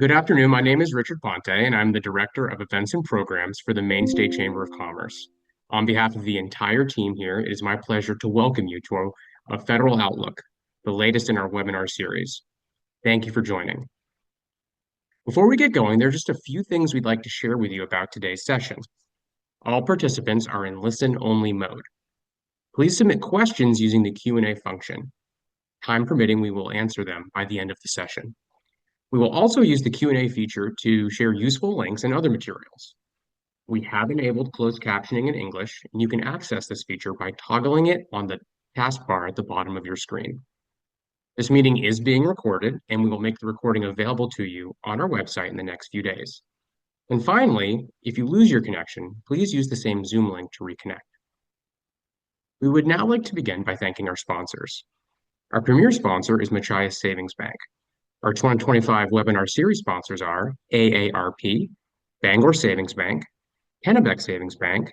Good afternoon. My name is Richard Ponte, and I'm the Director of Events and Programs for the Maine State Chamber of Commerce. On behalf of the entire team here, it is my pleasure to welcome you to a Federal Outlook, the latest in our webinar series. Thank you for joining. Before we get going, there are just a few things we'd like to share with you about today's session. All participants are in listen-only mode. Please submit questions using the Q&A function. Time permitting, we will answer them by the end of the session. We will also use the Q&A feature to share useful links and other materials. We have enabled closed captioning in English, and you can access this feature by toggling it on the taskbar at the bottom of your screen. This meeting is being recorded, and we will make the recording available to you on our website in the next few days. And finally, if you lose your connection, please use the same Zoom link to reconnect. We would now like to begin by thanking our sponsors. Our premier sponsor is Machias Savings Bank. Our 2025 webinar series sponsors are AARP, Bangor Savings Bank, Kennebec Savings Bank,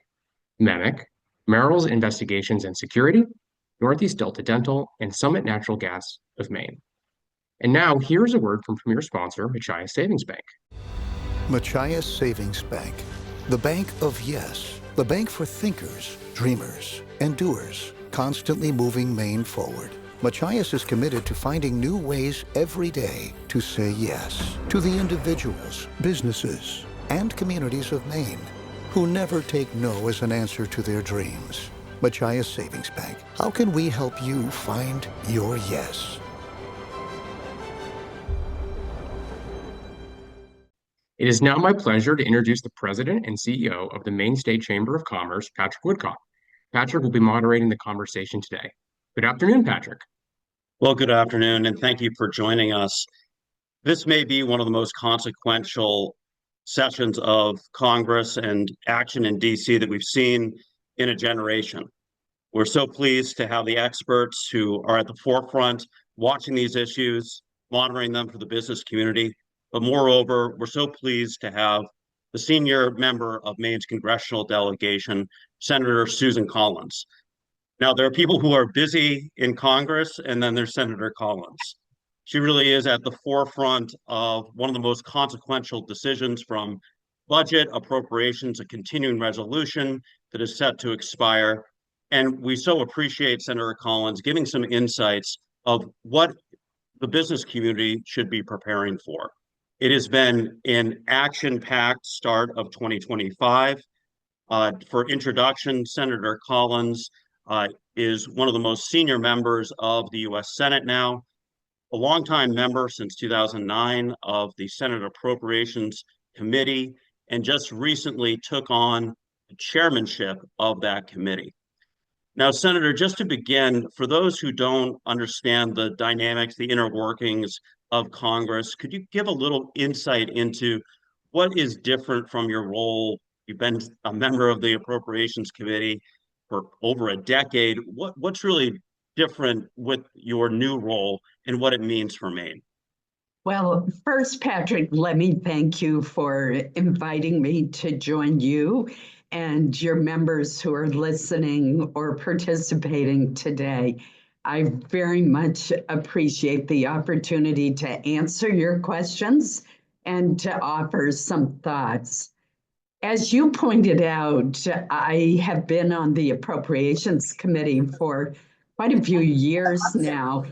MEMIC, Merrill's Investigations and Security, Northeast Delta Dental, and Summit Natural Gas of Maine. And now here's a word from premier sponsor Machias Savings Bank. Machias Savings Bank, the bank of yes, the bank for thinkers, dreamers, and doers, constantly moving Maine forward. Machias is committed to finding new ways every day to say yes to the individuals, businesses, and communities of Maine who never take no as an answer to their dreams. Machias Savings Bank, how can we help you find your yes? It is now my pleasure to introduce the President and CEO of the Maine State Chamber of Commerce, Patrick Woodcock. Patrick will be moderating the conversation today. Good afternoon, Patrick. Well, good afternoon, and thank you for joining us. This may be one of the most consequential sessions of Congress and action in DC that we've seen in a generation. We're so pleased to have the experts who are at the forefront watching these issues, monitoring them for the business community. But moreover, we're so pleased to have the senior member of Maine's congressional delegation, Senator Susan Collins. Now, there are people who are busy in Congress, and then there's Senator Collins. She really is at the forefront of one of the most consequential decisions, from budget appropriations, a continuing resolution that is set to expire. And we so appreciate Senator Collins giving some insights of what the business community should be preparing for. It has been an action-packed start of 2025. For introduction, Senator Collins is one of the most senior members of the U.S. Senate now, a longtime member since 2009 of the Senate Appropriations Committee, and just recently took on the chairmanship of that committee. Now, Senator, just to begin, for those who don't understand the dynamics, the inner workings of Congress, could you give a little insight into what is different from your role? You've been a member of the Appropriations Committee for over a decade. What's really different with your new role and what it means for Maine? Well, first, Patrick, let me thank you for inviting me to join you and your members who are listening or participating today. I very much appreciate the opportunity to answer your questions and to offer some thoughts. As you pointed out, I have been on the Appropriations Committee for quite a few years now,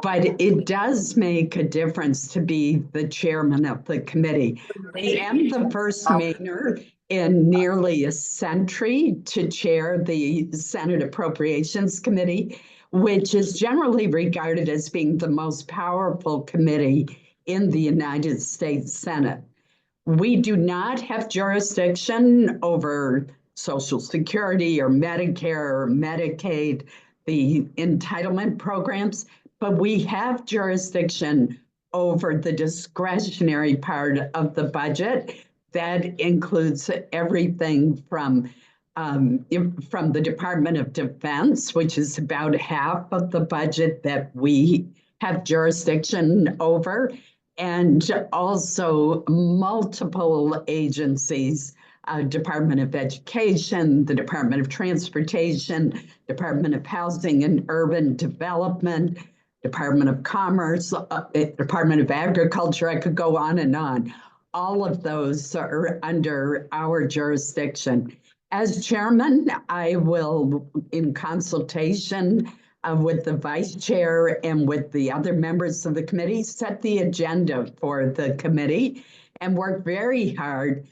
but it does make a difference to be the chairman of the committee. I am the first Mainer in nearly a century to chair the Senate Appropriations Committee, which is generally regarded as being the most powerful committee in the United States Senate. We do not have jurisdiction over Social Security or Medicare or Medicaid, the entitlement programs, but we have jurisdiction over the discretionary part of the budget. That includes everything from the Department of Defense, which is about half of the budget that we have jurisdiction over, and also multiple agencies, Department of Education, the Department of Transportation, Department of Housing and Urban Development, Department of Commerce, Department of Agriculture. I could go on and on. All of those are under our jurisdiction. As chairman, I will, in consultation with the vice chair and with the other members of the committee, set the agenda for the committee and work very hard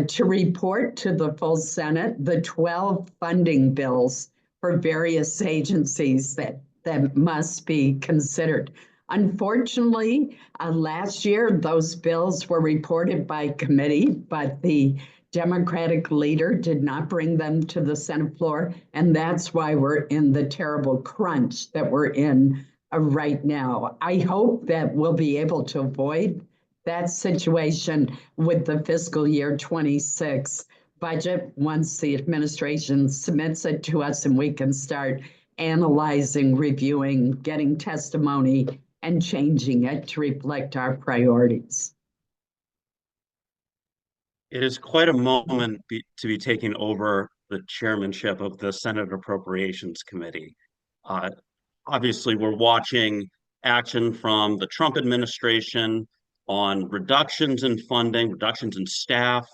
to report to the full Senate the 12 funding bills for various agencies that must be considered. Unfortunately, last year, those bills were reported by committee, but the Democratic leader did not bring them to the Senate floor, and that's why we're in the terrible crunch that we're in right now. I hope that we'll be able to avoid that situation with the fiscal year 26 budget once the administration submits it to us and we can start analyzing, reviewing, getting testimony, and changing it to reflect our priorities. It is quite a moment to be taking over the chairmanship of the Senate Appropriations Committee. Obviously, we're watching action from the Trump administration on reductions in funding, reductions in staff.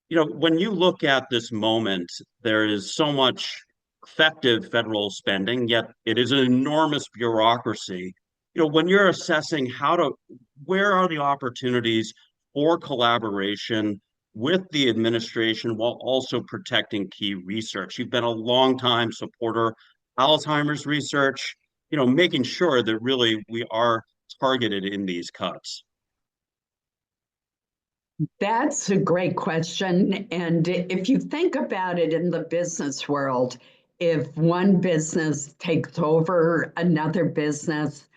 You know, when you look at this moment, there is so much effective federal spending, yet it is an enormous bureaucracy. You know, when you're assessing where are the opportunities for collaboration with the administration while also protecting key research? You've been a long time supporter Alzheimer's research, you know, making sure that really we are targeted in these cuts. That's a great question. And if you think about it in the business world, if one business takes over another business,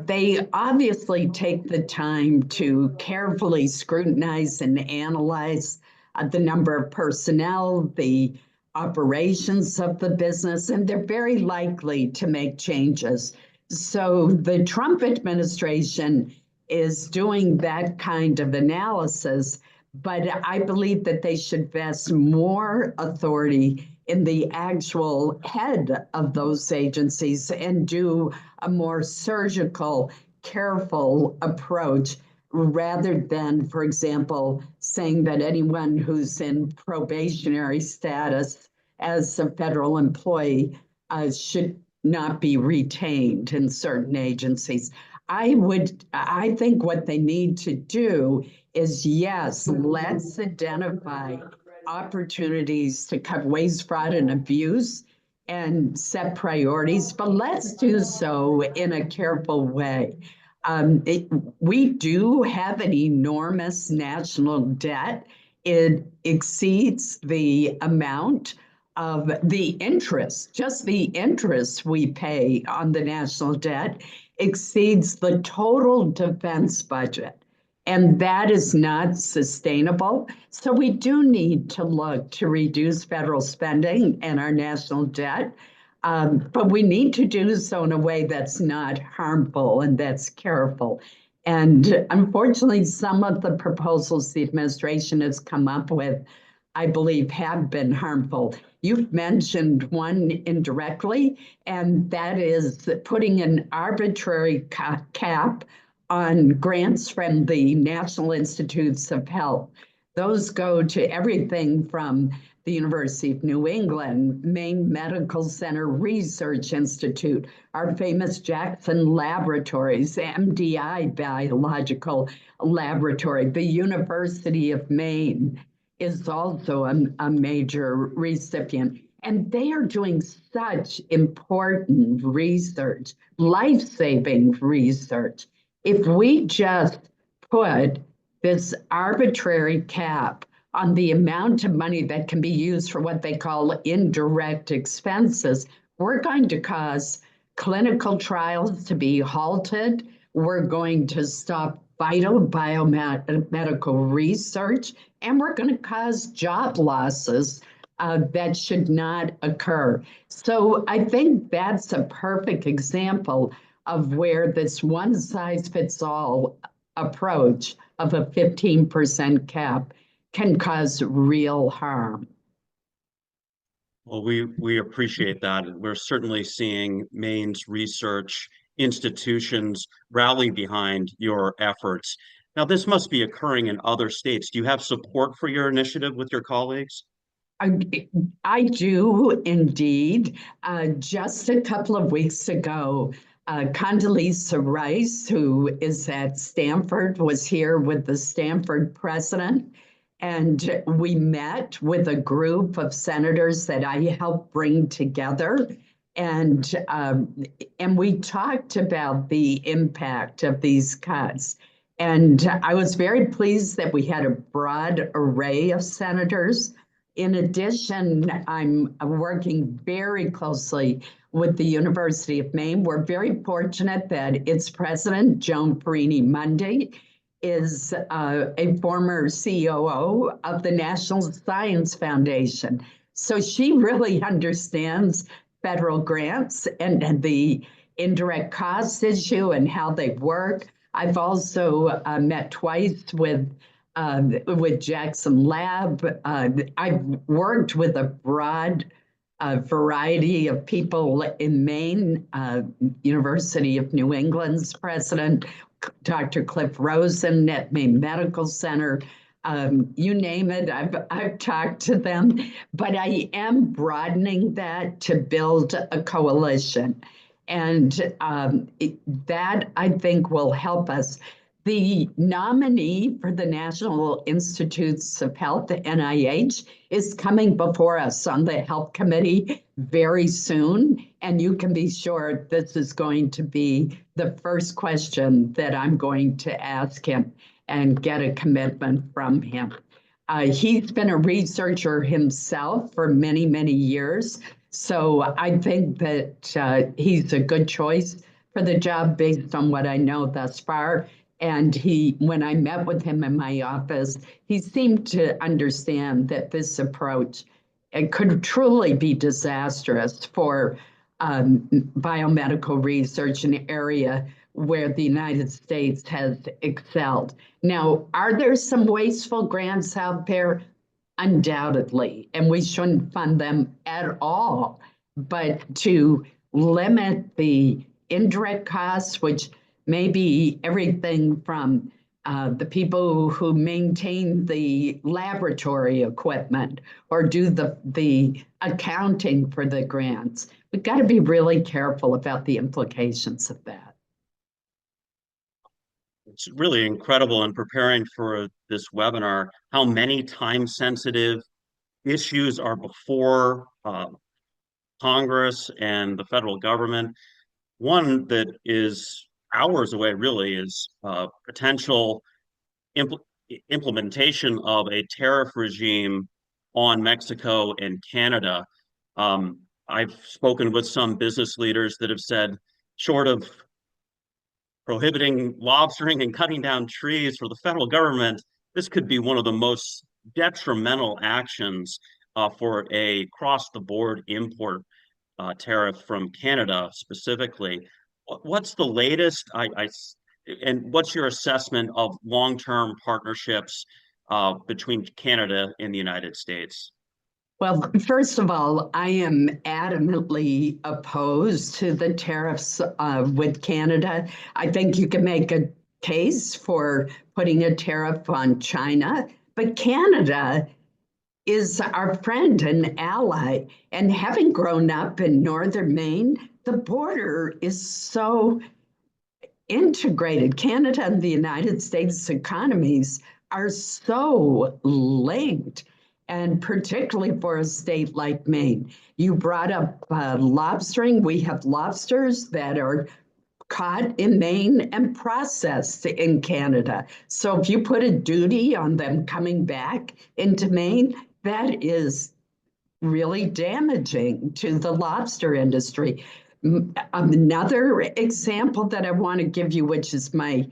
they obviously take the time to carefully scrutinize and analyze the number of personnel, the operations of the business, and they're very likely to make changes. So the Trump administration is doing that kind of analysis, but I believe that they should vest more authority in the actual head of those agencies and do a more surgical, careful approach rather than, for example, saying that anyone who's in probationary status as a federal employee should not be retained in certain agencies. I think what they need to do is, yes, let's identify opportunities to cut waste, fraud, and abuse and set priorities, but let's do so in a careful way. We do have an enormous national debt. It exceeds the amount of the interest, just the interest we pay on the national debt exceeds the total defense budget. And that is not sustainable. So we do need to look to reduce federal spending and our national debt. But we need to do so in a way that's not harmful and that's careful. And unfortunately, some of the proposals the administration has come up with, I believe, have been harmful. You've mentioned one indirectly, and that is putting an arbitrary cap on grants from the National Institutes of Health. Those go to everything from the University of New England, Maine Medical Center Research Institute, our famous Jackson Laboratories, MDI Biological Laboratory, the University of Maine is also a major recipient. And they are doing such important research, life-saving research. If we just put this arbitrary cap on the amount of money that can be used for what they call indirect expenses, we're going to cause clinical trials to be halted. We're going to stop vital biomedical research, and we're going to cause job losses that should not occur. So I think that's a perfect example of where this one-size-fits-all approach of a 15% cap can cause real harm. Well, we appreciate that. We're certainly seeing Maine's research institutions rally behind your efforts. Now, this must be occurring in other states. Do you have support for your initiative with your colleagues? I, I do indeed. Just a couple of weeks ago, Condoleezza Rice, who is at Stanford, was here with the Stanford president. And we met with a group of senators that I helped bring together. And we talked about the impact of these cuts. And I was very pleased that we had a broad array of senators. In addition, I'm working very closely with the University of Maine. We're very fortunate that its president, Joan Perini-Mundy, is a former COO of the National Science Foundation. So she really understands federal grants and the indirect cost issue and how they work. I've also met twice with Jackson Lab. I've worked with a broad variety of people in Maine, University of New England's president, Dr. Cliff Rosen at Maine Medical Center. You name it, I've talked to them, but I am broadening that to build a coalition. And that, I think, will help us. The nominee for the National Institutes of Health, NIH, is coming before us on the Health Committee very soon. And you can be sure this is going to be the first question that I'm going to ask him and get a commitment from him. He's been a researcher himself for many, many years. So I think that he's a good choice for the job based on what I know thus far. And when I met with him in my office, he seemed to understand that this approach could truly be disastrous for biomedical research, an area where the United States has excelled. Now, are there some wasteful grants out there? Undoubtedly, and we shouldn't fund them at all. But to limit the indirect costs, which may be everything from the people who maintain the laboratory equipment or do the accounting for the grants, we've got to be really careful about the implications of that. It's really incredible in preparing for this webinar how many time-sensitive issues are before Congress and the federal government. One that is hours away really is potential implementation of a tariff regime on Mexico and Canada. I've spoken with some business leaders that have said, short of prohibiting lobstering and cutting down trees for the federal government, this could be one of the most detrimental actions for a cross-the-board import tariff from Canada specifically. What's the latest? And what's your assessment of long-term partnerships between Canada and the United States? Well, first of all, I am adamantly opposed to the tariffs with Canada. I think you can make a case for putting a tariff on China, but Canada is our friend and ally. And having grown up in northern Maine, the border is so integrated. Canada and the United States economies are so linked. And particularly for a state like Maine. You brought up lobstering. We have lobsters that are caught in Maine and processed in Canada. So if you put a duty on them coming back into Maine, that is really damaging to the lobster industry. Another example that I want to give you, which is my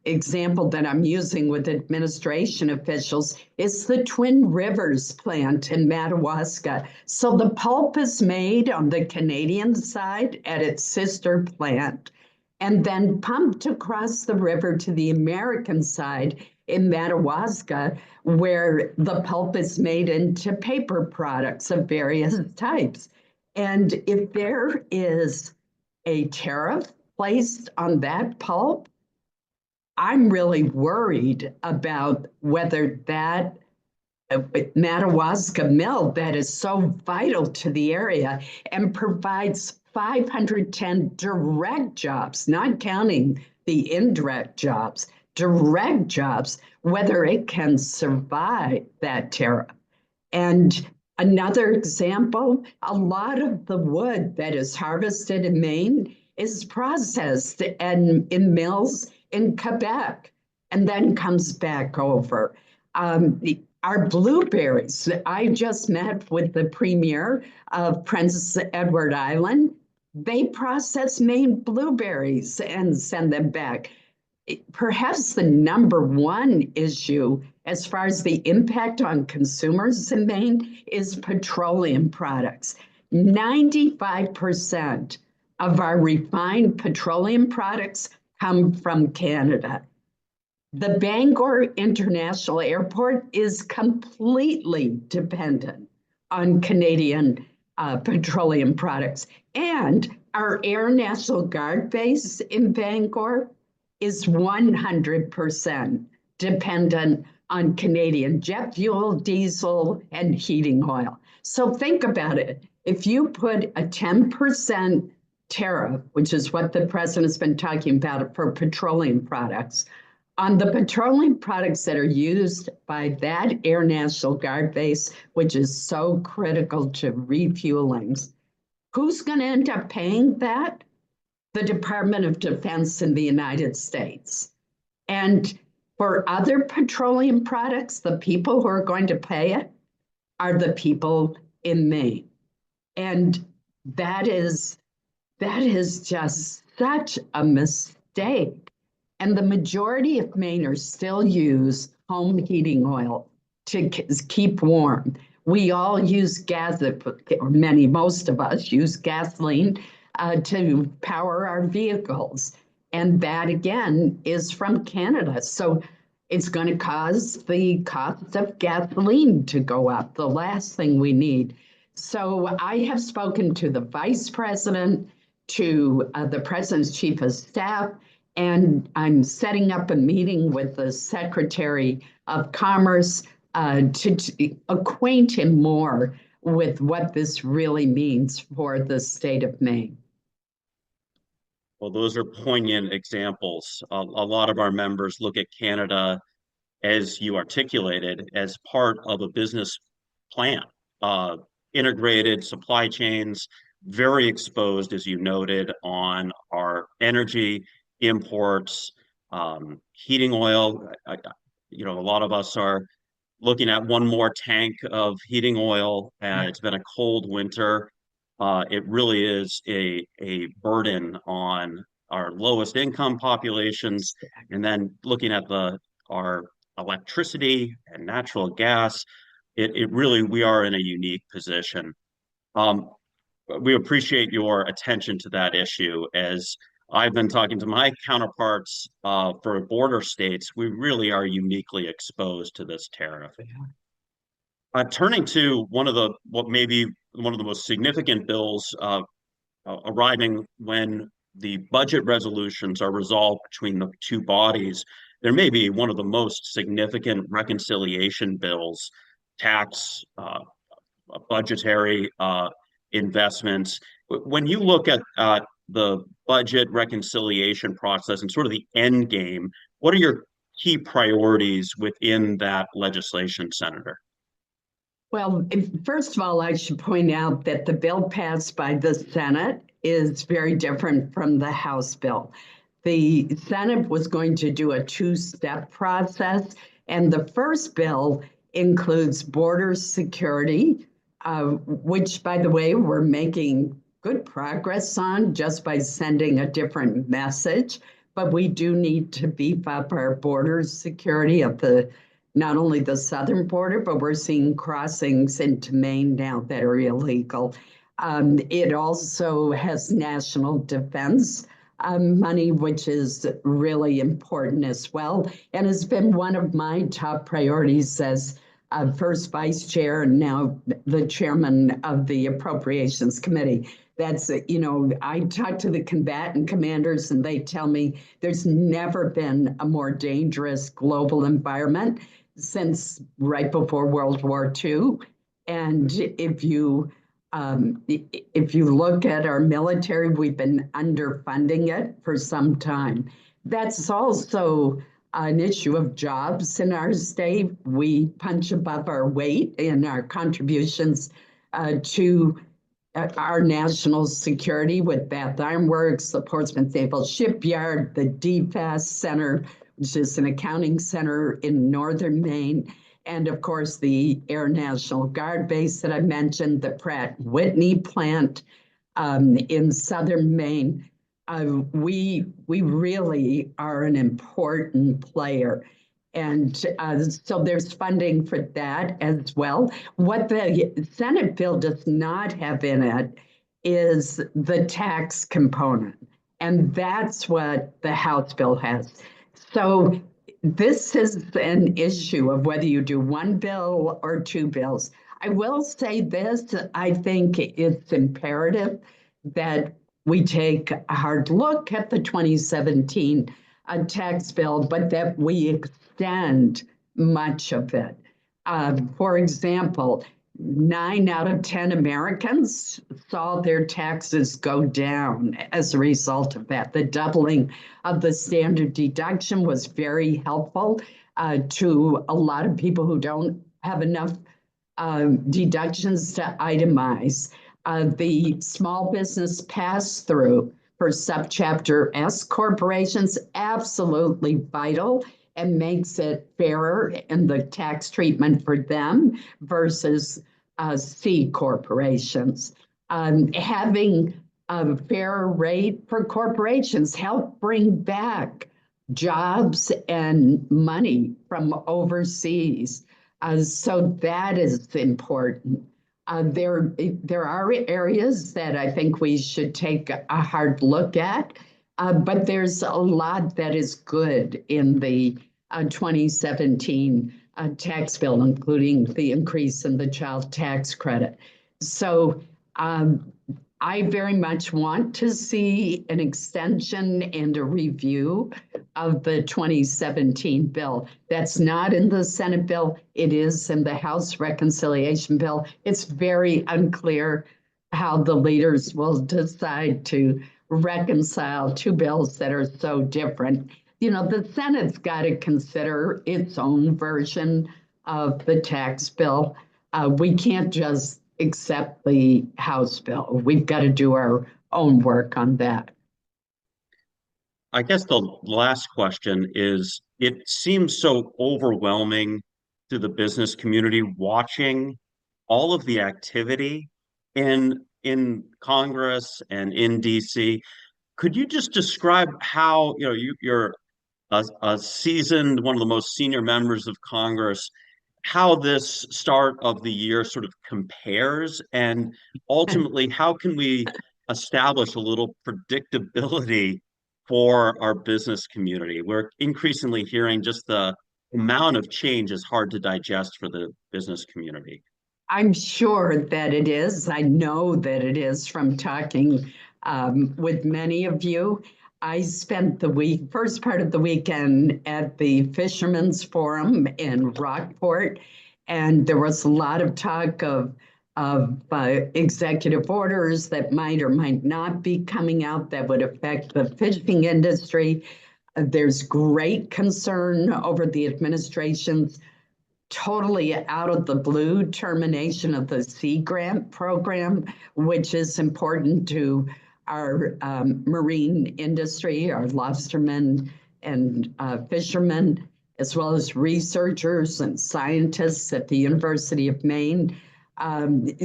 example that I'm using with administration officials, is the Twin Rivers plant in Madawaska. So the pulp is made on the Canadian side at its sister plant and then pumped across the river to the American side in Madawaska, where the pulp is made into paper products of various types. And if there is a tariff placed on that pulp, I'm really worried about whether that Madawaska mill that is so vital to the area and provides 510 direct jobs, not counting the indirect jobs, direct jobs, whether it can survive that tariff. And another example, a lot of the wood that is harvested in Maine is processed in mills in Quebec and then comes back over. Our blueberries, I just met with the premier of Prince Edward Island. They process Maine blueberries and send them back. Perhaps the number one issue as far as the impact on consumers in Maine is petroleum products. 95% of our refined petroleum products come from Canada. The Bangor International Airport is completely dependent on Canadian petroleum products. And our Air National Guard base in Bangor is 100% dependent on Canadian jet fuel, diesel, and heating oil. So think about it. If you put a 10% tariff, which is what the president's been talking about for petroleum products, on the petroleum products that are used by that Air National Guard base, which is so critical to refueling, who's going to end up paying that? The Department of Defense in the United States. And for other petroleum products, the people who are going to pay it are the people in Maine. And that is just such a mistake. And the majority of Mainers still use home heating oil to keep warm. We all use gas, or most of us use gasoline to power our vehicles. And that, again, is from Canada. So it's going to cause the cost of gasoline to go up, the last thing we need. So I have spoken to the vice president, to the president's chief of staff, and I'm setting up a meeting with the Secretary of Commerce to acquaint him more with what this really means for the state of Maine. Well, those are poignant examples. A lot of our members look at Canada, as you articulated, as part of a business plan. Integrated supply chains, very exposed, as you noted, on our energy imports, heating oil. A lot of us are looking at one more tank of heating oil. It's been a cold winter. It really is a burden on our lowest income populations. And then looking at our electricity and natural gas, we are in a unique position. We appreciate your attention to that issue. As I've been talking to my counterparts for border states, we really are uniquely exposed to this tariff. Turning to what may be one of the most significant bills arriving when the budget resolutions are resolved between the two bodies, there may be one of the most significant reconciliation bills, tax, budgetary investments. When you look at the budget reconciliation process and sort of the end game, what are your key priorities within that legislation, Senator? Well, first of all, I should point out that the bill passed by the Senate is very different from the House bill. The Senate was going to do a two-step process, and the first bill includes border security, which, by the way, we're making good progress on just by sending a different message. But we do need to beef up our border security of not only the southern border, but we're seeing crossings into Maine now that are illegal. It also has national defense money, which is really important as well, and has been one of my top priorities as first vice chair and now the chairman of the Appropriations Committee. That's, I talk to the combatant commanders and they tell me there's never been a more dangerous global environment since right before World War II. And if you look at our military, we've been underfunding it for some time. That's also an issue of jobs in our state. We punch above our weight in our contributions to our national security with Bath Iron Works, the Portsmouth Naval Shipyard, the DFAS Center, which is an accounting center in northern Maine, and of course the Air National Guard base that I mentioned, the Pratt Whitney plant in southern Maine. We really are an important player. And so there's funding for that as well. What the Senate bill does not have in it is the tax component. And that's what the House bill has. So this is an issue of whether you do one bill or two bills. I will say this, I think it's imperative that we take a hard look at the 2017 tax bill, but that we extend much of it. For example, 9 out of 10 Americans saw their taxes go down as a result of that. The doubling of the standard deduction was very helpful to a lot of people who don't have enough deductions to itemize. The small business pass-through for subchapter S corporations, absolutely vital, and makes it fairer in the tax treatment for them versus C corporations. Having a fair rate for corporations help bring back jobs and money from overseas. So that is important. There are areas that I think we should take a hard look at, but there's a lot that is good in the 2017 tax bill, including the increase in the child tax credit. So I very much want to see an extension and a review of the 2017 bill. That's not in the Senate bill. It is in the House Reconciliation Bill. It's very unclear how the leaders will decide to reconcile two bills that are so different. The Senate's got to consider its own version of the tax bill. We can't just accept the House bill. We've got to do our own work on that. I guess the last question is, it seems so overwhelming to the business community watching all of the activity in Congress and in DC. Could you just describe how, you're a seasoned, one of the most senior members of Congress, how this start of the year sort of compares, and ultimately, how can we establish a little predictability for our business community? We're increasingly hearing just the amount of change is hard to digest for the business community. I'm sure that it is. I know that it is from talking with many of you. I spent the first part of the weekend at the Fishermen's Forum in Rockport, and there was a lot of talk of executive orders that might or might not be coming out that would affect the fishing industry. There's great concern over the administration's totally out of the blue termination of the Sea Grant program, which is important to our marine industry, our lobstermen and fishermen, as well as researchers and scientists at the University of Maine.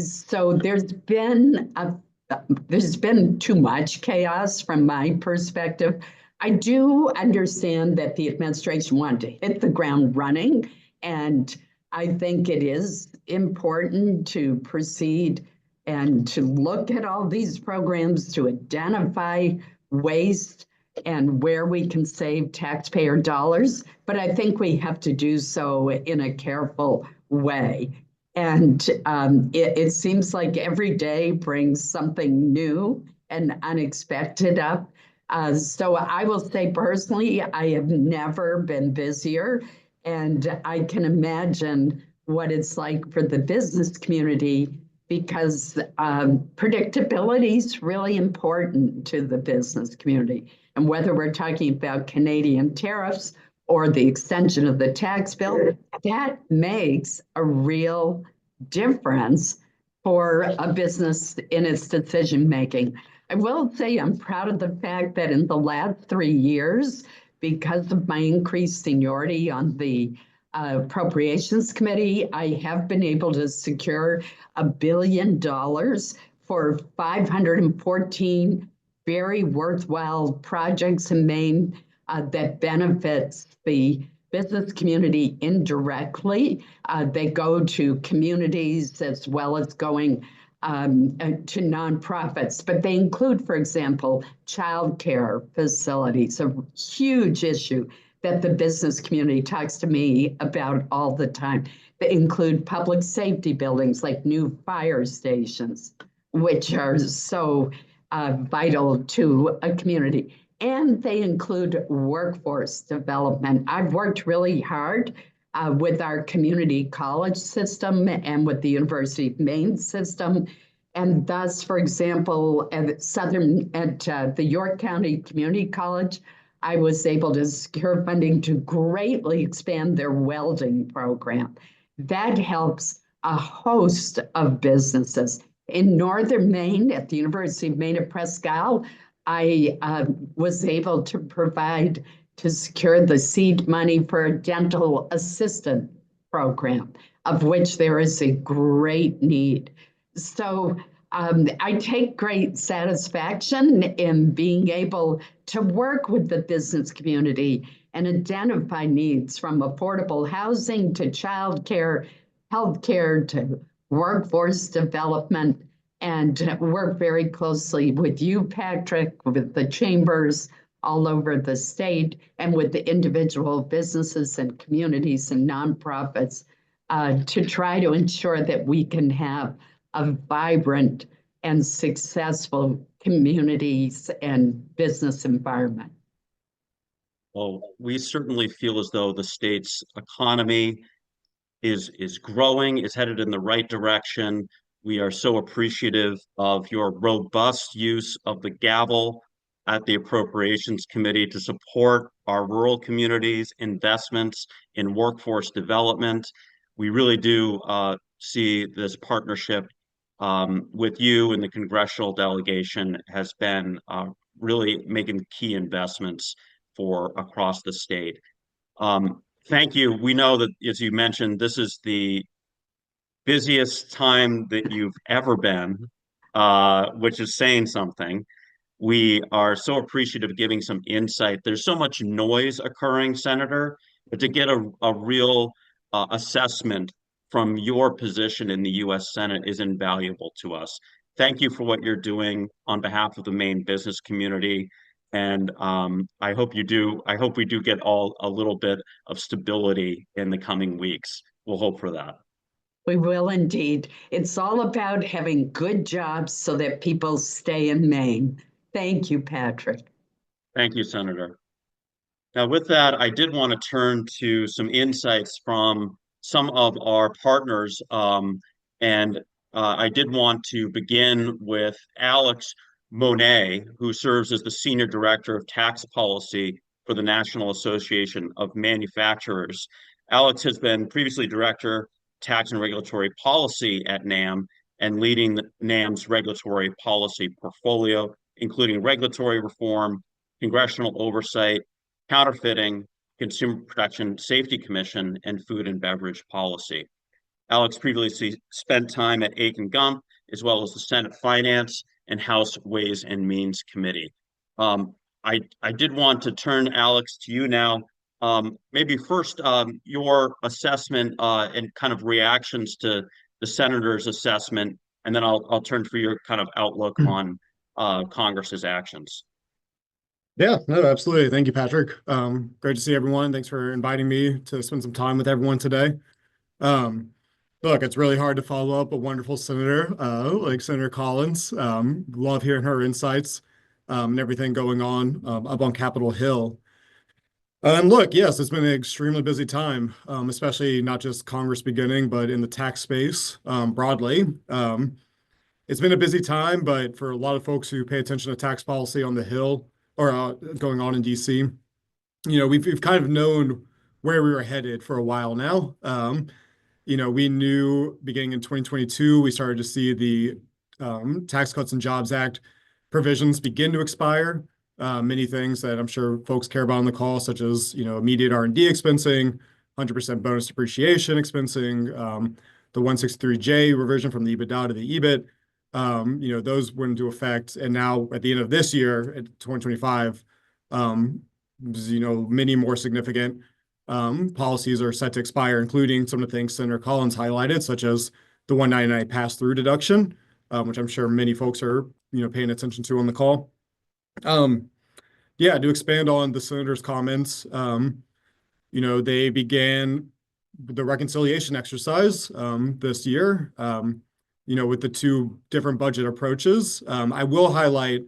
So there's been too much chaos from my perspective. I do understand that the administration wanted to hit the ground running, and I think it is important to proceed and to look at all these programs to identify waste and where we can save taxpayer dollars. But I think we have to do so in a careful way. And it seems like every day brings something new and unexpected up. So I will say personally, I have never been busier, and I can imagine what it's like for the business community because predictability is really important to the business community. And whether we're talking about Canadian tariffs or the extension of the tax bill, that makes a real difference for a business in its decision making. I will say I'm proud of the fact that in the last 3 years, because of my increased seniority on the Appropriations Committee, I have been able to secure $1 billion for 514 very worthwhile projects in Maine that benefits the business community indirectly. They go to communities as well as going to nonprofits, but they include, for example, childcare facilities, a huge issue that the business community talks to me about all the time. They include public safety buildings like new fire stations, which are so vital to a community. And they include workforce development. I've worked really hard with our community college system and with the University of Maine system. And thus, for example, at the York County Community College, I was able to secure funding to greatly expand their welding program. That helps a host of businesses. In Northern Maine, at the University of Maine at Presque Isle, I was able to provide to secure the seed money for a dental assistant program, of which there is a great need. So I take great satisfaction in being able to work with the business community and identify needs from affordable housing to childcare, healthcare to workforce development, and work very closely with you, Patrick, with the chambers all over the state, and with the individual businesses and communities and nonprofits to try to ensure that we can have a vibrant and successful communities and business environment. Well, we certainly feel as though the state's economy is growing, is headed in the right direction. We are so appreciative of your robust use of the gavel at the Appropriations Committee to support our rural communities, investments in workforce development. We really do see this partnership with you and the congressional delegation has been really making key investments for across the state. Thank you. We know that, as you mentioned, this is the busiest time that you've ever been, which is saying something. We are so appreciative of giving some insight. There's so much noise occurring, Senator, but to get a real assessment from your position in the U.S. Senate is invaluable to us. Thank you for what you're doing on behalf of the Maine business community. And I hope we do get a little bit of stability in the coming weeks. We'll hope for that. We will indeed. It's all about having good jobs so that people stay in Maine. Thank you, Patrick. Thank you, Senator. Now, with that, I did want to turn to some insights from some of our partners. I did want to begin with Alex Monié, who serves as the Senior Director of Tax Policy for the National Association of Manufacturers. Alex has been previously Director, Tax and Regulatory Policy at NAM and leading NAM's regulatory policy portfolio, including regulatory reform, congressional oversight, counterfeiting, Consumer Protection Safety Commission, and food and beverage policy. Alex previously spent time at Aiken Gump, as well as the Senate Finance and House Ways and Means Committee. I did want to turn, Alex, to you now. Maybe first, your assessment and kind of reactions to the senator's assessment, and then I'll turn for your kind of outlook on Congress's actions. Yeah, no, absolutely. Thank you, Patrick. Great to see everyone. Thanks for inviting me to spend some time with everyone today. Look, it's really hard to follow up a wonderful senator like Senator Collins. Love hearing her insights and everything going on up on Capitol Hill. And look, yes, it's been an extremely busy time, especially not just Congress beginning, but in the tax space broadly. It's been a busy time, but for a lot of folks who pay attention to tax policy on the Hill or going on in DC, we've kind of known where we were headed for a while now. We knew beginning in 2022, we started to see the Tax Cuts and Jobs Act provisions begin to expire. Many things that I'm sure folks care about on the call, such as, immediate R&D expensing, 100% bonus depreciation expensing, the 163J revision from the EBITDA to the EBIT. Those went into effect. And now at the end of this year, at 2025, many more significant policies are set to expire, including some of the things Senator Collins highlighted, such as the 199 pass-through deduction, which I'm sure many folks are, paying attention to on the call. To expand on the senator's comments, they began the reconciliation exercise this year, with the two different budget approaches. I will highlight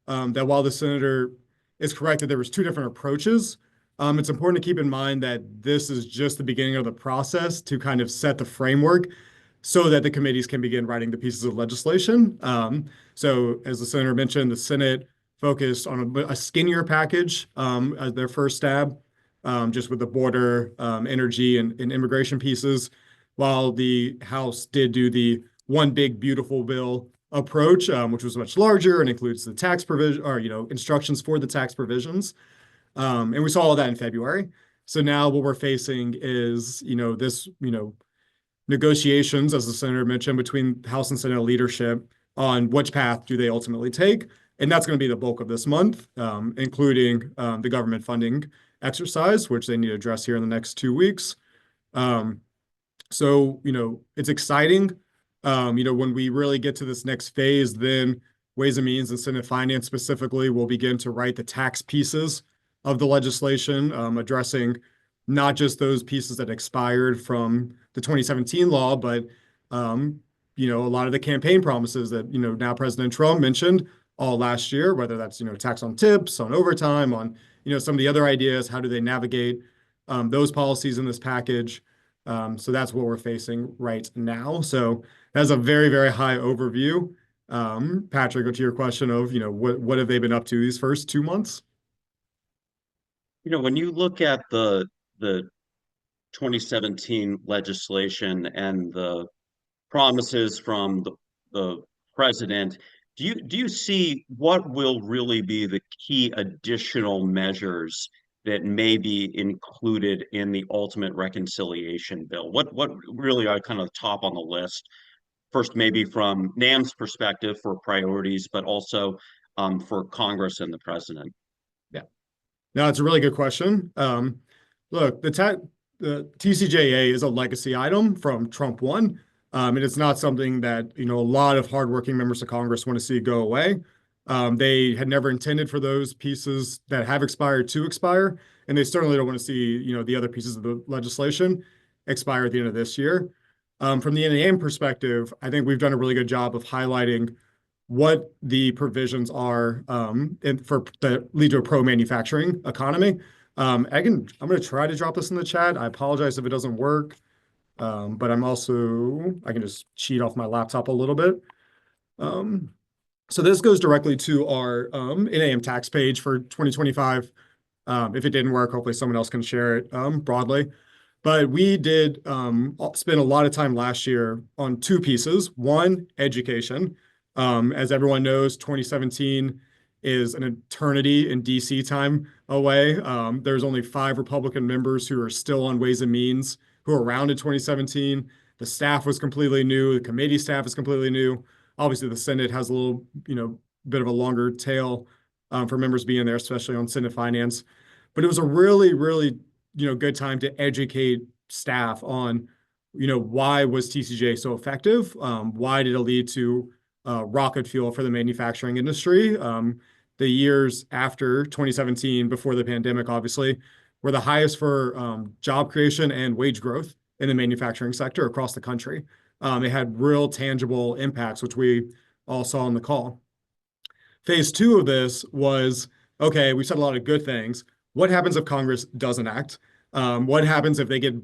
that while the senator is correct that there was two different approaches, it's important to keep in mind that this is just the beginning of the process to kind of set the framework so that the committees can begin writing the pieces of legislation. So as the senator mentioned, the Senate focused on a skinnier package as their first stab, just with the border, energy, and immigration pieces, while the House did do the one big beautiful bill approach, which was much larger and includes the tax provision or instructions for the tax provisions. And we saw all that in February. So now what we're facing is this negotiations, as the senator mentioned, between House and Senate leadership on which path do they ultimately take. And that's going to be the bulk of this month, including the government funding exercise, which they need to address here in the next 2 weeks. So it's exciting. When we really get to this next phase, then Ways and Means and Senate Finance specifically will begin to write the tax pieces of the legislation, addressing not just those pieces that expired from the 2017 law, but a lot of the campaign promises that now President Trump mentioned all last year, whether that's tax on tips, on overtime, on some of the other ideas. How do they navigate those policies in this package? So that's what we're facing right now. So that's a very, very high overview. Patrick, to your question of what have they been up to these first 2 months? When you look at the 2017 legislation and the promises from the president, do you see what will really be the key additional measures that may be included in the ultimate reconciliation bill? What really are kind of top on the list? First, maybe from NAM's perspective for priorities, but also for Congress and the president. Yeah, no, it's a really good question. Look, the TCJA is a legacy item from Trump 1. And it's not something that, a lot of hardworking members of Congress want to see go away. They had never intended for those pieces that have expired to expire, and they certainly don't want to see, the other pieces of the legislation expire at the end of this year. From the NAM perspective, I think we've done a really good job of highlighting what the provisions are that lead to a pro-manufacturing economy. I'm going to try to drop this in the chat. I apologize if it doesn't work. But I can just cheat off my laptop a little bit. So this goes directly to our NAM tax page for 2025. If it didn't work, hopefully someone else can share it broadly. But we did spend a lot of time last year on two pieces. One, education. As everyone knows, 2017 is an eternity in DC time away. There's only 5 Republican members who are still on Ways and Means who were around in 2017. The staff was completely new. The committee staff is completely new. Obviously, the Senate has a little, bit of a longer tail for members being there, especially on Senate Finance. But it was a really, really, good time to educate staff on, why was TCJ so effective? Why did it lead to rocket fuel for the manufacturing industry? The years after 2017, before the pandemic, obviously, were the highest for job creation and wage growth in the manufacturing sector across the country. It had real tangible impacts, which we all saw on the call. Phase two of this was, okay, we said a lot of good things. What happens if Congress doesn't act? What happens if they get,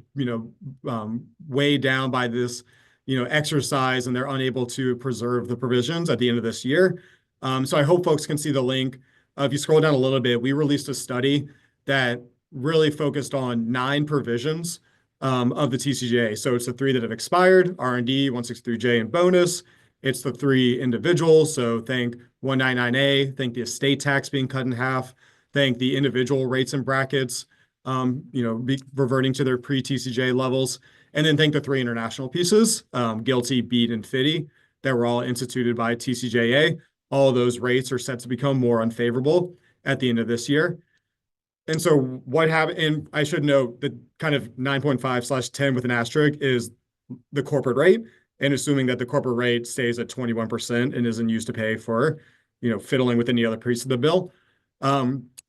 weighed down by this, exercise and they're unable to preserve the provisions at the end of this year? So I hope folks can see the link. If you scroll down a little bit, we released a study that really focused on 9 provisions of the TCJA. So it's the 3 that have expired, R&D, 163J, and bonus. It's the 3 individuals. So think 199A, think the estate tax being cut in half, think the individual rates and brackets, reverting to their pre-TCJA levels, and then think the 3 international pieces, GILTI, BEAT, and FDII, that were all instituted by TCJA. All of those rates are set to become more unfavorable at the end of this year. And so what happened, and I should note that kind of 9.5/10 with an asterisk is the corporate rate, and assuming that the corporate rate stays at 21% and isn't used to pay for, fiddling with any other piece of the bill.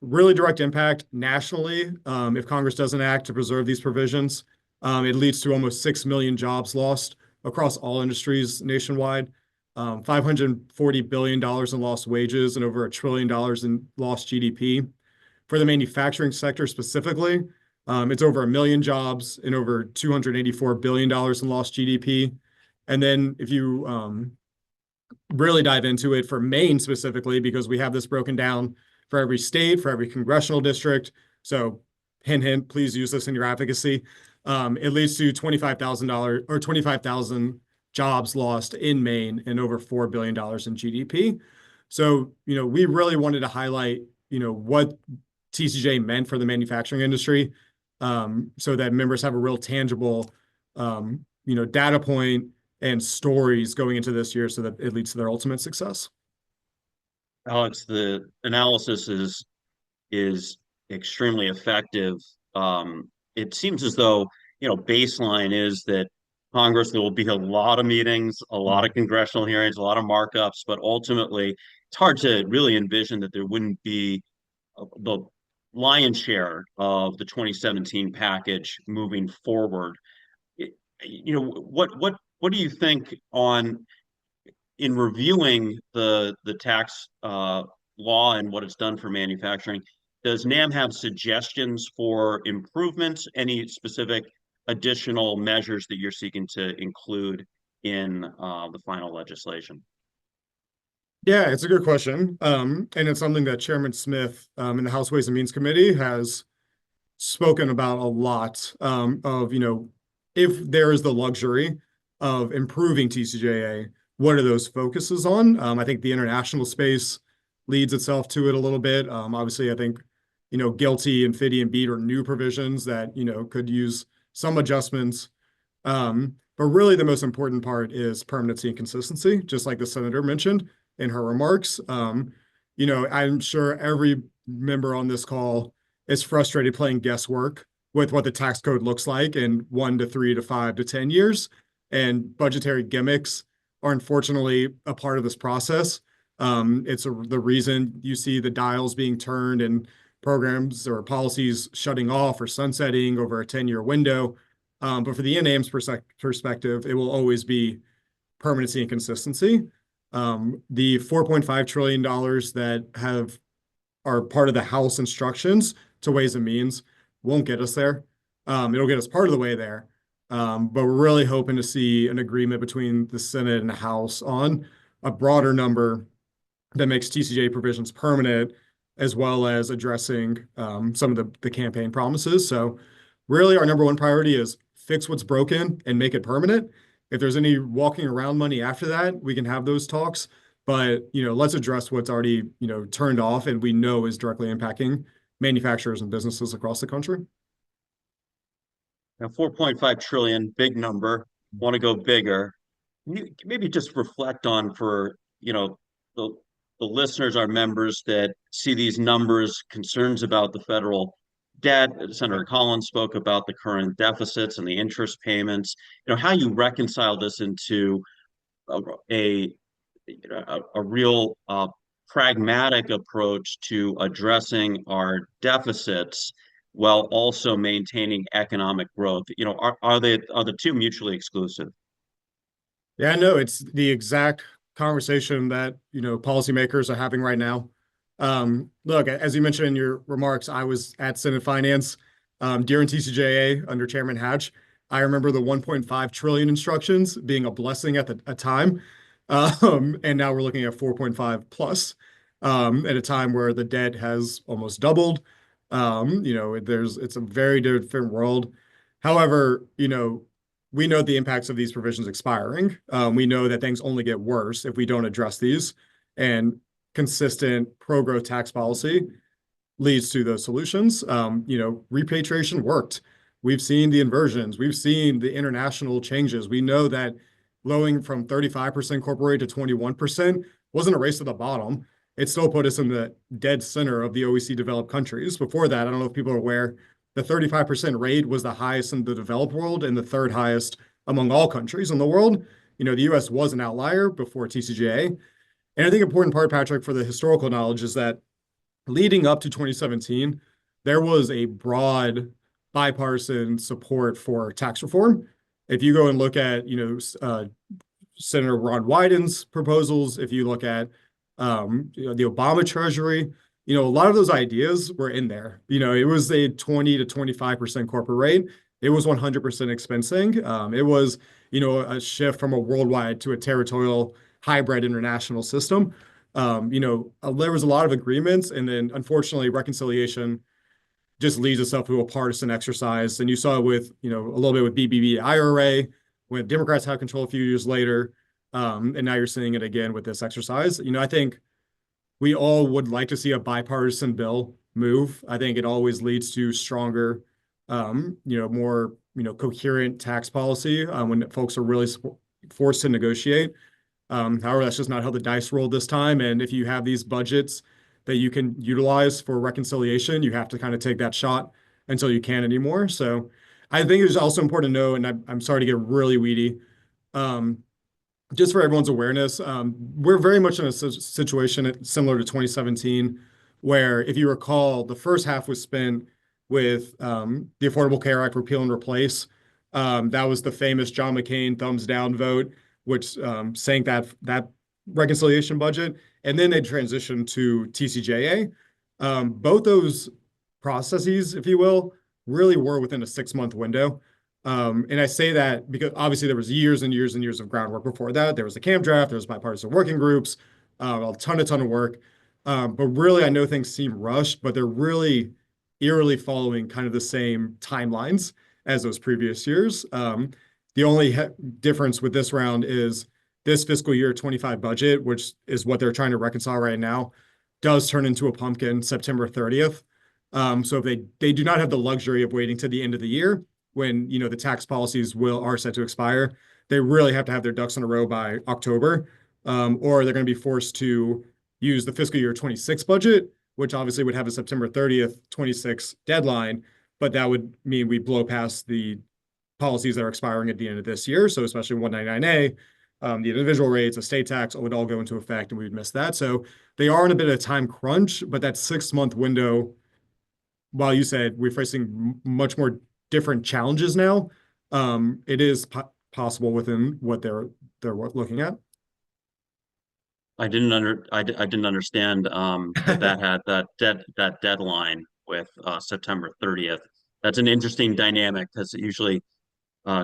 Really direct impact nationally. If Congress doesn't act to preserve these provisions, it leads to almost 6 million jobs lost across all industries nationwide, $540 billion in lost wages, and over $1 trillion in lost GDP. For the manufacturing sector specifically, it's over 1 million jobs and over $284 billion in lost GDP. And then if you really dive into it for Maine specifically, because we have this broken down for every state, for every congressional district. So hint, hint, please use this in your advocacy. It leads to $25,000 jobs lost in Maine and over $4 billion in GDP. So, we really wanted to highlight, what TCJ meant for the manufacturing industry, so that members have a real tangible, data point and stories going into this year so that it leads to their ultimate success. Alex, the analysis is extremely effective. It seems as though, baseline is that Congress, there will be a lot of meetings, a lot of congressional hearings, a lot of markups, but ultimately it's hard to really envision that there wouldn't be the lion's share of the 2017 package moving forward. What do you think in reviewing the tax law and what it's done for manufacturing? Does NAM have suggestions for improvements? Any specific additional measures that you're seeking to include in the final legislation? Yeah, it's a good question. And it's something that Chairman Smith in the House Ways and Means Committee has spoken about a lot, of, if there is the luxury of improving TCJA, what are those focuses on? I think the international space leads itself to it a little bit. Obviously, I think, GILTI and FDII and BEAT are new provisions that, could use some adjustments. But really the most important part is permanency and consistency, just like the senator mentioned in her remarks. I'm sure every member on this call is frustrated playing guesswork with what the tax code looks like in 1 to 3 to 5 to 10 years. And budgetary gimmicks are unfortunately a part of this process. It's the reason you see the dials being turned and programs or policies shutting off or sunsetting over a 10-year window. But for the NAM's perspective, it will always be permanency and consistency. The $4.5 trillion that are part of the House instructions to Ways and Means won't get us there. It'll get us part of the way there. But we're really hoping to see an agreement between the Senate and the House on a broader number that makes TCJA provisions permanent, as well as addressing some of the campaign promises. So really our number one priority is fix what's broken and make it permanent. If there's any walking around money after that, we can have those talks. But, let's address what's already, turned off and we know is directly impacting manufacturers and businesses across the country. Now, 4.5 trillion, big number, want to go bigger. Maybe just reflect on for, the listeners, our members that see these numbers, concerns about the federal debt. Senator Collins spoke about the current deficits and the interest payments. How you reconcile this into a real pragmatic approach to addressing our deficits while also maintaining economic growth? You know, are the two mutually exclusive? Yeah, no, it's the exact conversation that, policymakers are having right now. Look, as you mentioned in your remarks, I was at Senate Finance during TCJA under Chairman Hatch. I remember the 1.5 trillion instructions being a blessing at a time. And now we're looking at 4.5 plus at a time where the debt has almost doubled. It's a very different world. However, we know the impacts of these provisions expiring. We know that things only get worse if we don't address these, and consistent pro-growth tax policy leads to those solutions. Repatriation worked. We've seen the inversions. We've seen the international changes. We know that lowering from 35% corporate to 21% wasn't a race to the bottom. It still put us in the dead center of the OECD developed countries. Before that, I don't know if people are aware, the 35% rate was the highest in the developed world and the third highest among all countries in the world. The US was an outlier before TCJA. And I think important part, Patrick, for the historical knowledge is that leading up to 2017, there was a broad bipartisan support for tax reform. If you go and look at, Senator Ron Wyden's proposals, if you look at the Obama Treasury, a lot of those ideas were in there. It was a 20 to 25% corporate rate. It was 100% expensing. It was, a shift from a worldwide to a territorial hybrid international system. There was a lot of agreements, and then unfortunately, reconciliation just leads itself to a partisan exercise. And you saw it with, a little bit with BBB IRA, when Democrats had control a few years later. And now you're seeing it again with this exercise. I think we all would like to see a bipartisan bill move. I think it always leads to stronger, more, coherent tax policy when folks are really forced to negotiate. However, that's just not how the dice rolled this time. And if you have these budgets that you can utilize for reconciliation, you have to kind of take that shot until you can't anymore. So I think it's also important to know, and I'm sorry to get really weedy, just for everyone's awareness, we're very much in a situation similar to 2017, where if you recall, the first half was spent with the Affordable Care Act repeal and replace. That was the famous John McCain thumbs down vote, which sank that reconciliation budget. And then they transitioned to TCJA. Both those processes, if you will, really were within a 6-month window. And I say that because obviously there was years and years and years of groundwork before that. There was the camp draft, there was bipartisan working groups, a ton of work. But really, I know things seem rushed, but they're really eerily following kind of the same timelines as those previous years. The only difference with this round is this fiscal year 25 budget, which is what they're trying to reconcile right now, does turn into a pumpkin September 30th. So if they do not have the luxury of waiting to the end of the year when the tax policies are set to expire, they really have to have their ducks in a row by October, or they're going to be forced to use the fiscal year 26 budget, which obviously would have a September 30th, 26 deadline, but that would mean we blow past the policies that are expiring at the end of this year. So especially 199A, the individual rates, estate tax would all go into effect, and we would miss that. So they are in a bit of a time crunch, but that 6-month window, while you said we're facing much more different challenges now, it is possible within what they're looking at. I didn't understand that had that deadline with September 30th. That's an interesting dynamic because usually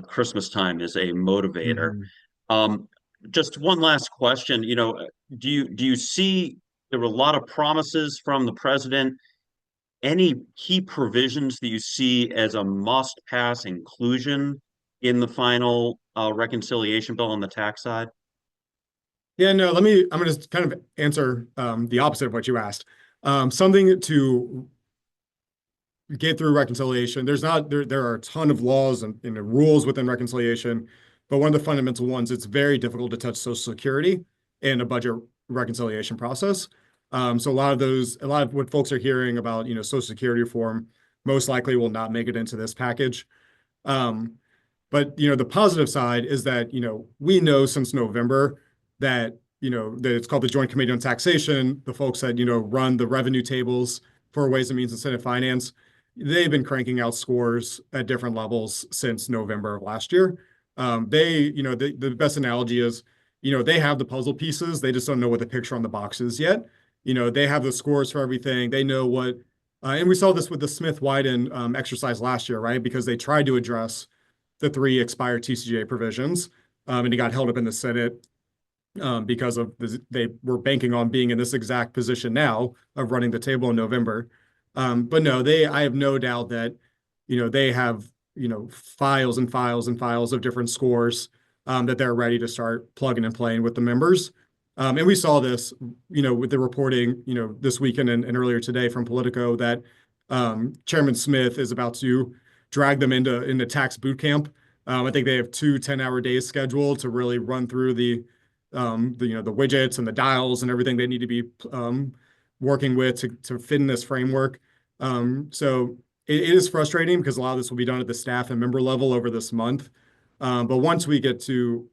Christmas time is a motivator. Mm-hmm. Just one last question. Do you see there were a lot of promises from the president? Any key provisions that you see as a must-pass inclusion in the final reconciliation bill on the tax side? Yeah, no, I'm going to kind of answer the opposite of what you asked. Something to get through reconciliation. There are a ton of laws and rules within reconciliation, but one of the fundamental ones, it's very difficult to touch Social Security in a budget reconciliation process. So a lot of what folks are hearing about, Social Security reform most likely will not make it into this package. But the positive side is that, we know since November that, that it's called the Joint Committee on Taxation, the folks that, run the revenue tables for Ways and Means and Senate Finance, they've been cranking out scores at different levels since November of last year. The best analogy is, they have the puzzle pieces. They just don't know what the picture on the box is yet. They have the scores for everything. They know what, and we saw this with the Smith-Wyden exercise last year, right? Because they tried to address the 3 expired TCJA provisions, and it got held up in the Senate because of they were banking on being in this exact position now of running the table in November. But no, I have no doubt that, they have, files and files and files of different scores that they're ready to start plugging and playing with the members. And we saw this, with the reporting, this weekend and earlier today from Politico that Chairman Smith is about to drag them into tax boot camp. I think they have 2 10-hour days scheduled to really run through the widgets and the dials and everything they need to be working with to fit in this framework. So it is frustrating because a lot of this will be done at the staff and member level over this month. But once we get to,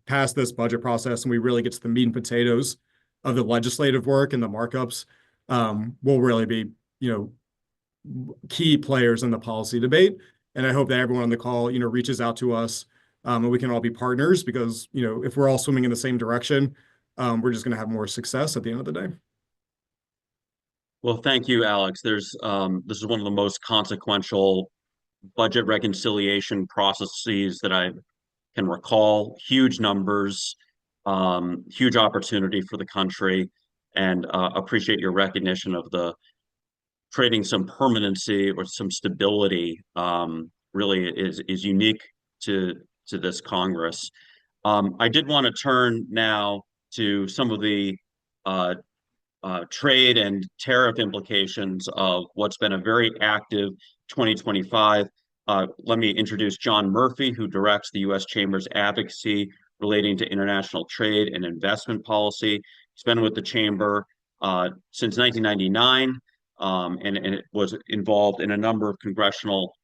past this budget process and we really get to the meat and potatoes of the legislative work and the markups, we'll really be, key players in the policy debate. And I hope that everyone on the call, reaches out to us and we can all be partners because, if we're all swimming in the same direction, we're just going to have more success at the end of the day. Well, thank you, Alex. This is one of the most consequential budget reconciliation processes that I can recall. Huge numbers, huge opportunity for the country, and appreciate your recognition of the creating some permanency or some stability. Really is unique to this Congress. I did want to turn now to some of the trade and tariff implications of what's been a very active 2025. Let me introduce John Murphy, who directs the U.S. Chamber's advocacy relating to international trade and investment policy. He's been with the Chamber since 1999 and it was involved in a number of congressional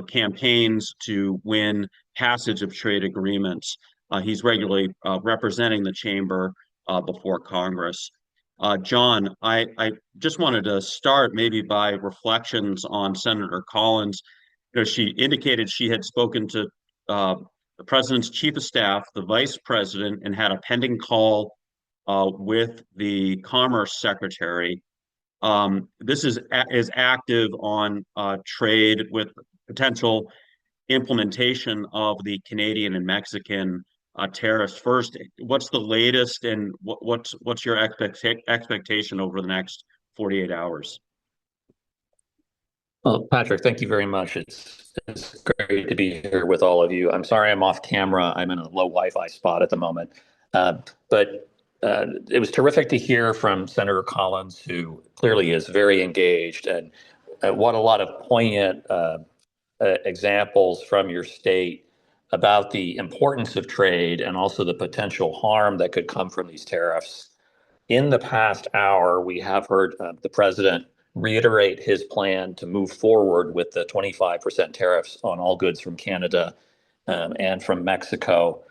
campaigns to win passage of trade agreements. He's regularly representing the Chamber before Congress. John, I just wanted to start maybe by reflections on Senator Collins. She indicated she had spoken to the president's chief of staff, the vice president, and had a pending call with the Commerce Secretary. This is active on trade with potential implementation of the Canadian and Mexican tariffs. First, what's the latest, and what's your expectation over the next 48 hours? Well, Patrick, thank you very much. It's great to be here with all of you. I'm sorry I'm off camera. I'm in a low Wi-Fi spot at the moment. But it was terrific to hear from Senator Collins, who clearly is very engaged, and what a lot of poignant examples from your state about the importance of trade and also the potential harm that could come from these tariffs. In the past hour, we have heard the president reiterate his plan to move forward with the 25% tariffs on all goods from Canada and from Mexico,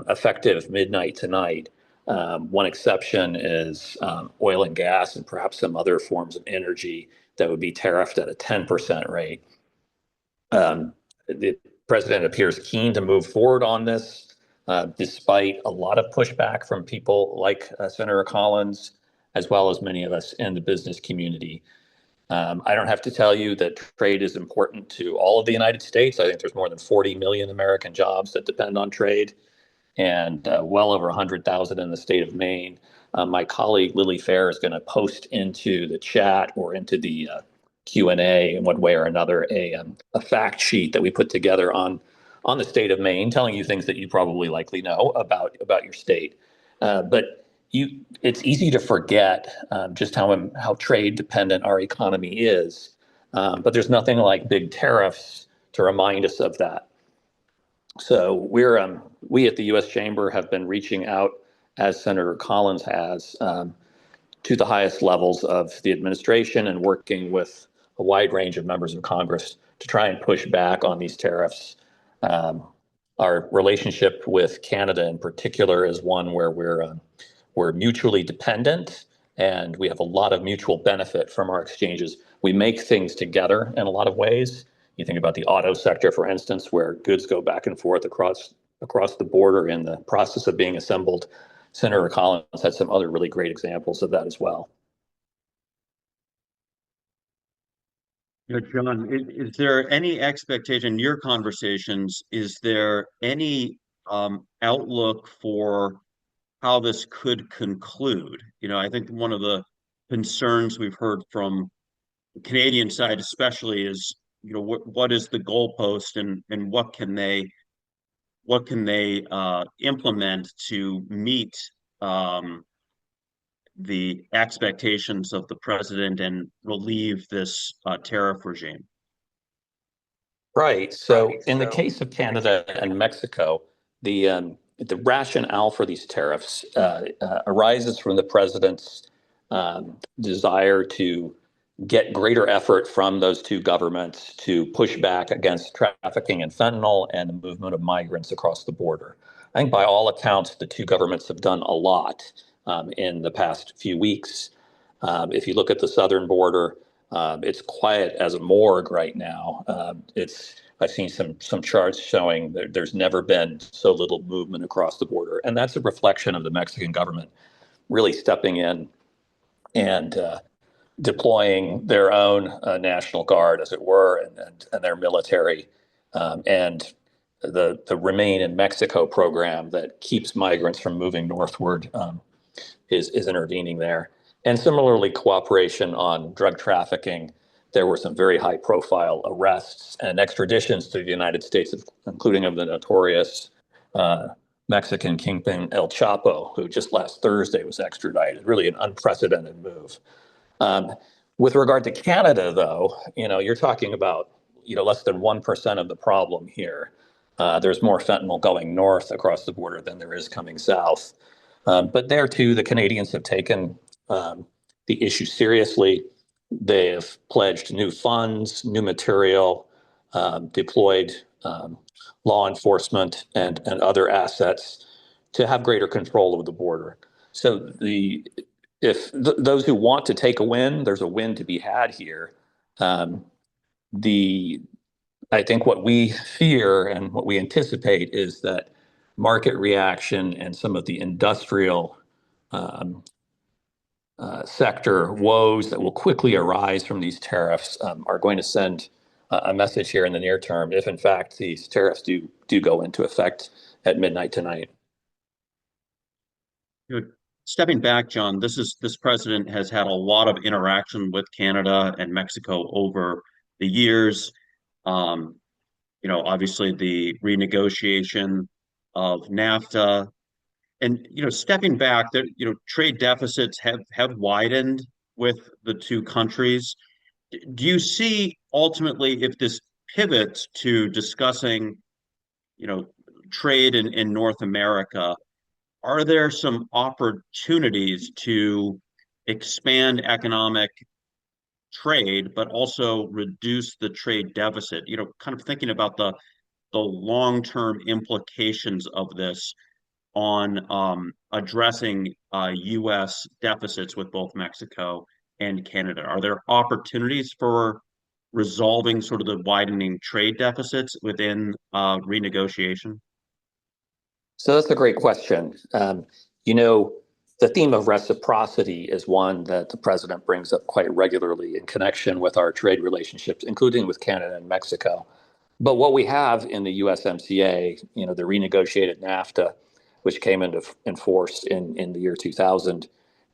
effective midnight tonight. One exception is oil and gas and perhaps some other forms of energy that would be tariffed at a 10% rate. The president appears keen to move forward on this, despite a lot of pushback from people like Senator Collins, as well as many of us in the business community. I don't have to tell you that trade is important to all of the United States. I think there's more than 40 million American jobs that depend on trade, and well over 100,000 in the state of Maine. My colleague Lily Fair is going to post into the chat or into the Q&A in one way or another a fact sheet that we put together on the state of Maine, telling you things that you probably likely know about your state. But it's easy to forget just how trade dependent our economy is. But there's nothing like big tariffs to remind us of that. So we at the U.S. Chamber have been reaching out, as Senator Collins has, to the highest levels of the administration and working with a wide range of members of Congress to try and push back on these tariffs. Our relationship with Canada in particular is one where we're mutually dependent and we have a lot of mutual benefit from our exchanges, We make things together in a lot of ways. You think about the auto sector, for instance, where goods go back and forth across the border in the process of being assembled. Senator Collins had some other really great examples of that as well. John, is there any expectation in your conversations? Is there any outlook for how this could conclude? I think one of the concerns we've heard from the Canadian side, especially, is what is the goalpost, and what can they implement to meet the expectations of the president and relieve this tariff regime? Right. So in the case of Canada and Mexico, the rationale for these tariffs arises from the president's desire to get greater effort from those two governments to push back against trafficking in fentanyl and the movement of migrants across the border. I think by all accounts, the two governments have done a lot in the past few weeks. If you look at the southern border, it's quiet as a morgue right now. I've seen some charts showing that there's never been so little movement across the border, and that's a reflection of the Mexican government really stepping in and deploying their own National Guard, as it were, and their military, and the Remain in Mexico program that keeps migrants from moving northward is intervening there. And similarly, cooperation on drug trafficking. There were some very high-profile arrests and extraditions to the United States, including of the notorious Mexican kingpin El Chapo, who just last Thursday was extradited. Really an unprecedented move. With regard to Canada, though, you're talking about less than 1% of the problem here. There's more fentanyl going north across the border than there is coming south. But there too, the Canadians have taken the issue seriously. They have pledged new funds, new material, deployed law enforcement and other assets to have greater control of the border. So if those who want to take a win, there's a win to be had here. I think what we fear and what we anticipate is that market reaction and some of the industrial sector woes that will quickly arise from these tariffs are going to send a message here in the near term, if in fact these tariffs do go into effect at midnight tonight. Good. Stepping back, John, this president has had a lot of interaction with Canada and Mexico over the years. Obviously the renegotiation of NAFTA, and stepping back, that trade deficits have widened with the two countries. Do you see ultimately, if this pivots to discussing trade in North America, are there some opportunities to expand economic trade, but also reduce the trade deficit? Kind of thinking about the long-term implications of this on addressing U.S. deficits with both Mexico and Canada. Are there opportunities for resolving sort of the widening trade deficits within renegotiation? So that's a great question. The theme of reciprocity is one that the president brings up quite regularly in connection with our trade relationships, including with Canada and Mexico. But what we have in the USMCA, the renegotiated NAFTA, which came into force in the year 2000,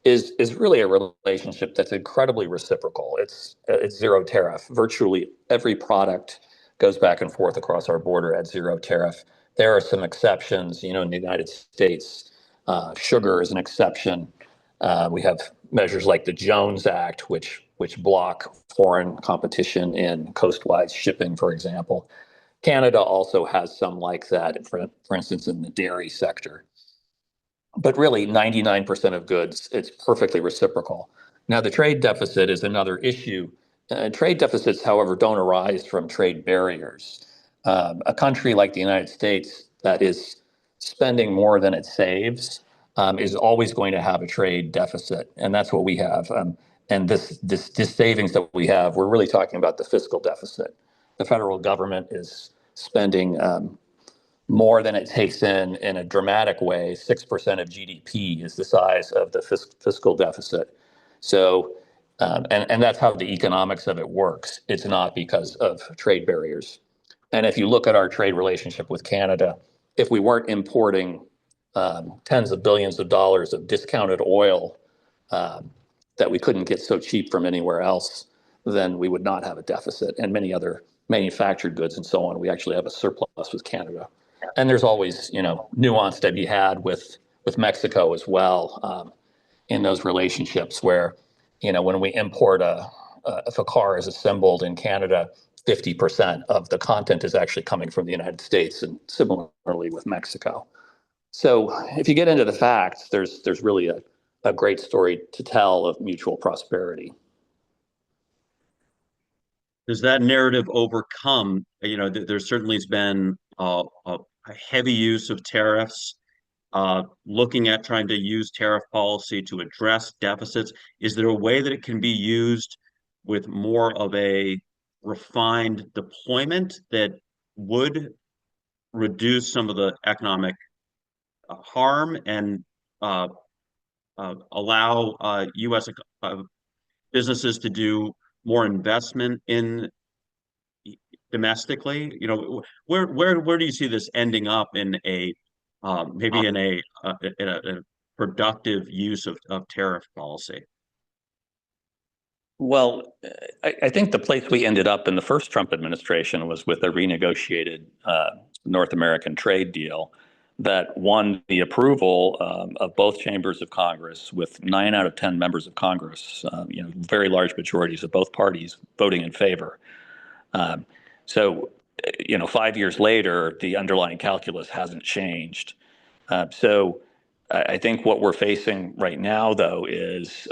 is really a relationship that's incredibly reciprocal. It's zero tariff. Virtually every product goes back and forth across our border at zero tariff. There are some exceptions, in the United States. Sugar is an exception. We have measures like the Jones Act, which block foreign competition in coastwise shipping, for example. Canada also has some like that, for instance, in the dairy sector. But really, 99% of goods, it's perfectly reciprocal. Now, the trade deficit is another issue. Trade deficits, however, don't arise from trade barriers. A country like the United States that is spending more than it saves is always going to have a trade deficit, and that's what we have. And this savings that we have, we're really talking about the fiscal deficit. The federal government is spending more than it takes in a dramatic way. 6% of GDP is the size of the fiscal deficit. So, and that's how the economics of it works. It's not because of trade barriers. And if you look at our trade relationship with Canada, if we weren't importing tens of billions of dollars of discounted oil that we couldn't get so cheap from anywhere else, then we would not have a deficit. And many other manufactured goods and so on, we actually have a surplus with Canada. And there's always, nuance to be had with Mexico as well in those relationships where, when we import if a car is assembled in Canada, 50% of the content is actually coming from the United States, and similarly with Mexico. So if you get into the facts, there's really a great story to tell of mutual prosperity. Does that narrative overcome, there certainly has been a heavy use of tariffs, looking at trying to use tariff policy to address deficits. Is there a way that it can be used with more of a refined deployment that would reduce some of the economic harm and allow U.S. Businesses to do more investment in domestically? Where do you see this ending up in a maybe in a productive use of tariff policy? Well, I think the place we ended up in the first Trump administration was with a renegotiated North American trade deal that won the approval of both chambers of Congress, with 9 out of 10 members of Congress, very large majorities of both parties voting in favor. So 5 years later, the underlying calculus hasn't changed. So I think what we're facing right now, though, is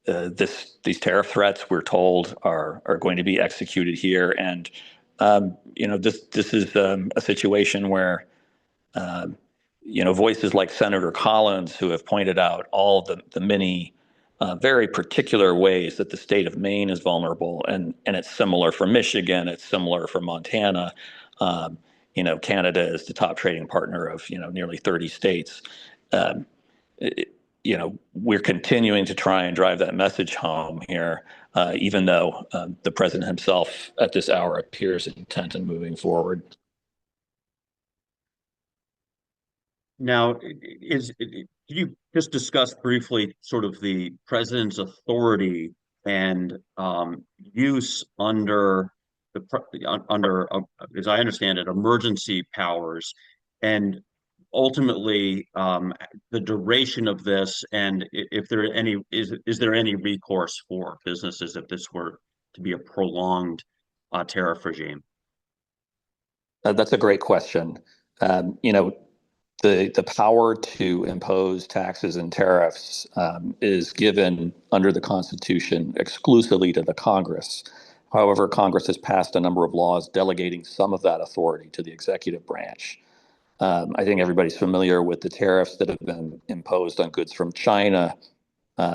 these tariff threats we're told are going to be executed here, and this is a situation where voices like Senator Collins, who have pointed out all the many very particular ways that the state of Maine is vulnerable, and it's similar for Michigan, it's similar for Montana. Canada is the top trading partner of nearly 30 states. We're continuing to try and drive that message home here, even though the president himself at this hour appears intent on moving forward. Now, can you just discuss briefly sort of the president's authority and use under as I understand it, emergency powers, and ultimately the duration of this, and if there is there any recourse for businesses if this were to be a prolonged tariff regime? That's a great question. The power to impose taxes and tariffs is given under the Constitution exclusively to the Congress. However, Congress has passed a number of laws delegating some of that authority to the executive branch. I think everybody's familiar with the tariffs that have been imposed on goods from China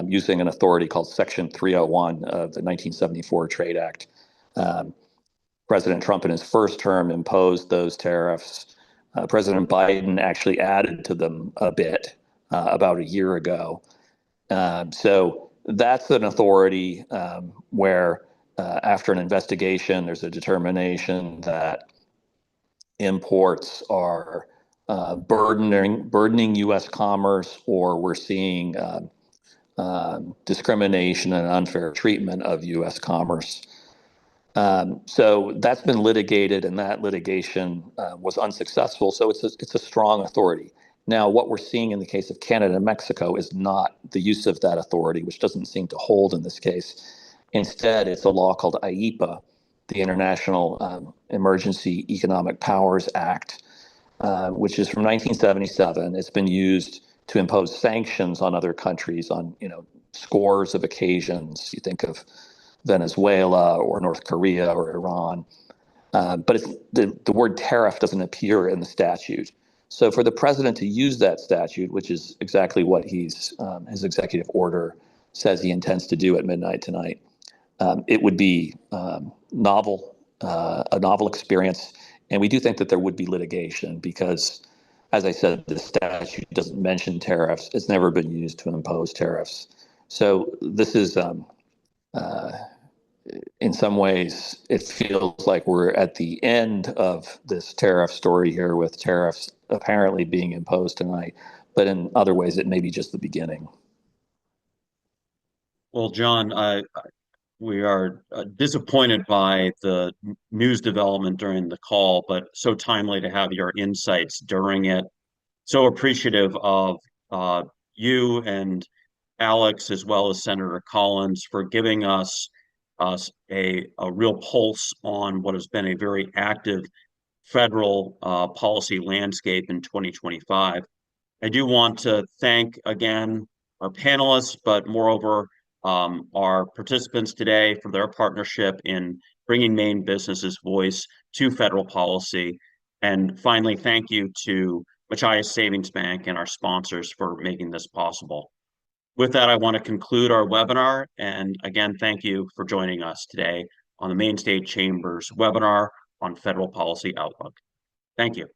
using an authority called Section 301 of the 1974 Trade Act. President Trump in his first term imposed those tariffs. President Biden actually added to them a bit about a year ago. So that's an authority where after an investigation, there's a determination that imports are burdening U.S. commerce, or we're seeing discrimination and unfair treatment of U.S. commerce. So that's been litigated, and that litigation was unsuccessful. So it's a strong authority. Now, what we're seeing in the case of Canada and Mexico is not the use of that authority, which doesn't seem to hold in this case. Instead, it's a law called IEEPA, the International Emergency Economic Powers Act, which is from 1977. It's been used to impose sanctions on other countries on scores of occasions. You think of Venezuela or North Korea or Iran, but the word tariff doesn't appear in the statute. So for the president to use that statute, which is exactly what his executive order says he intends to do at midnight tonight. It would be novel, a novel experience, and we do think that there would be litigation because, as I said, the statute doesn't mention tariffs. It's never been used to impose tariffs. So this is, in some ways, it feels like we're at the end of this tariff story here with tariffs apparently being imposed tonight. But in other ways, it may be just the beginning. Well, John, we are disappointed by the news development during the call, but so timely to have your insights during it. So appreciative of you and Alex, as well as Senator Collins, for giving us a real pulse on what has been a very active federal policy landscape in 2025. I do want to thank again our panelists, but moreover, our participants today for their partnership in bringing Maine businesses' voice to federal policy. And finally, thank you to Machias Savings Bank and our sponsors for making this possible. With that, I want to conclude our webinar. And again, thank you for joining us today on the Maine State Chamber's webinar on Federal Policy Outlook. Thank you.